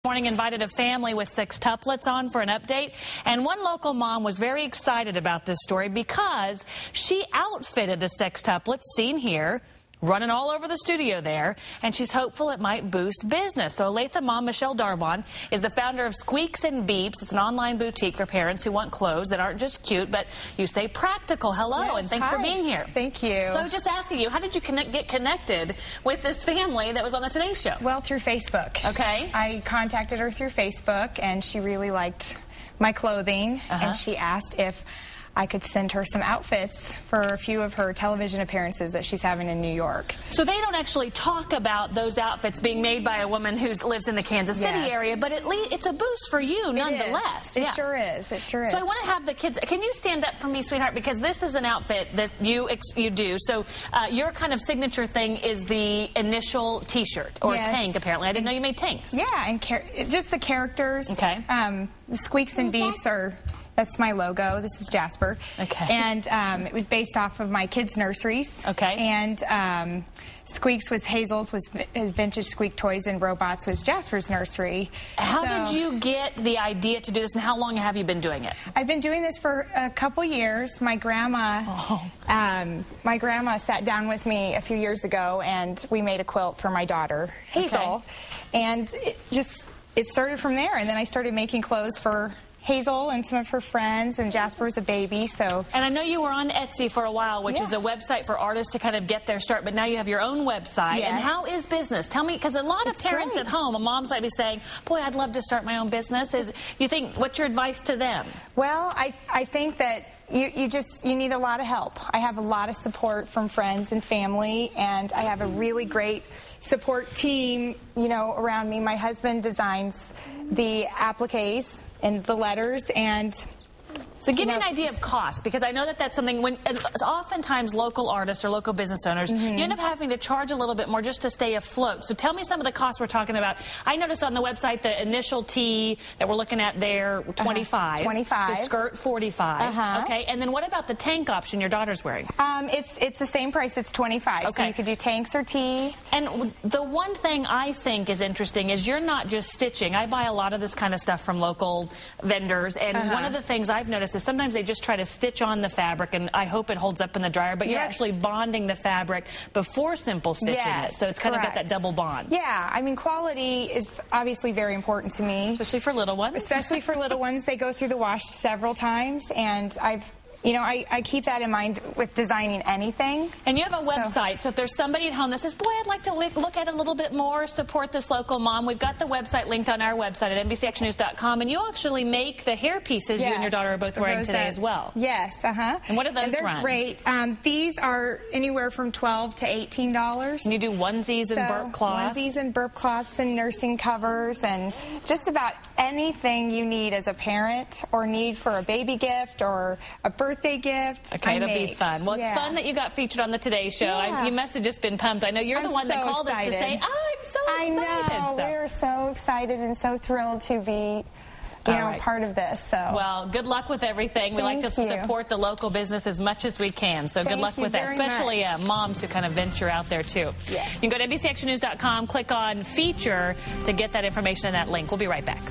Morning invited a family with sextuplets on for an update, and one local mom was very excited about this story because she outfitted the sextuplets seen here, running all over the studio there, and she's hopeful it might boost business. So Olathe mom Michelle Darwan is the founder of Squeaks and Beeps. It's an online boutique for parents who want clothes that aren't just cute, but you say practical. Hello, yes, and thanks for being here. Thank you. So I was just asking you, how did you get connected with this family that was on the Today Show? Well, through Facebook. Okay. I contacted her through Facebook, and she really liked my clothing, and she asked if I could send her some outfits for a few of her television appearances that she's having in New York. So they don't actually talk about those outfits being made by a woman who lives in the Kansas City area, but at least it's a boost for you nonetheless. It sure is. It sure is. So I want to have the kids. Can you stand up for me, sweetheart? Because this is an outfit that you do. So your kind of signature thing is the initial T-shirt or tank. Apparently, I didn't know you made tanks. Yeah, and just the characters. Okay. The Squeaks and Beeps are. That's my logo. This is Jasper. Okay. And it was based off of my kids' nurseries. Okay. And Squeaks was Hazel's, was Vintage Squeak Toys and Robots was Jasper's nursery. How did you get the idea to do this, and how long have you been doing it? I've been doing this for a couple years. My grandma, my grandma sat down with me a few years ago, and we made a quilt for my daughter, Hazel. Okay. And it started from there, and then I started making clothes for Hazel and some of her friends, and Jasper was a baby, so. And I know you were on Etsy for a while, which is a website for artists to kind of get their start, but now you have your own website. Yes. And how is business? Tell me, because a lot of parents at home, moms might be saying, boy, I'd love to start my own business. What's your advice to them? Well, I think that you need a lot of help. I have a lot of support from friends and family, and I have a really great support team, around me. My husband designs the appliques and the letters, and so give me an idea of cost, because I know that that's something when oftentimes local artists or local business owners, you end up having to charge a little bit more just to stay afloat. So tell me some of the costs we're talking about. I noticed on the website the initial tee that we're looking at there, $25. $25. The skirt, $45. Okay, and then what about the tank option your daughter's wearing? It's the same price. It's $25. Okay. So you could do tanks or tees. And the one thing I think is interesting is you're not just stitching. I buy a lot of this kind of stuff from local vendors, and one of the things I've noticed is sometimes they just try to stitch on the fabric, and I hope it holds up in the dryer, but you're actually bonding the fabric before simple stitching it, so it's kind of got that double bond. Yeah, I mean, quality is obviously very important to me. Especially for little ones. Especially for little ones. They go through the wash several times, and I keep that in mind with designing anything. And you have a website, so if there's somebody at home that says, boy, I'd like to look at it a little bit more, support this local mom, we've got the website linked on our website at NBCActionNews.com, and you actually make the hair pieces you and your daughter are both wearing today as well. Yes, And what are those run? They're great. These are anywhere from $12 to $18. And you do onesies and burp cloths? Onesies and burp cloths and nursing covers and just about anything you need as a parent or need for a baby gift or a birthday gift. Okay, it'll be fun. Well, it's fun that you got featured on the Today Show. You must have just been pumped. I know you're the one that called us to say, I'm so excited. I know. We're so excited and so thrilled to be part of this. So. Well, good luck with everything. We like to support the local business as much as we can. So good luck with that, especially moms who kind of venture out there too. Yes. You can go to NBCActionNews.com, click on feature to get that information and that link. We'll be right back.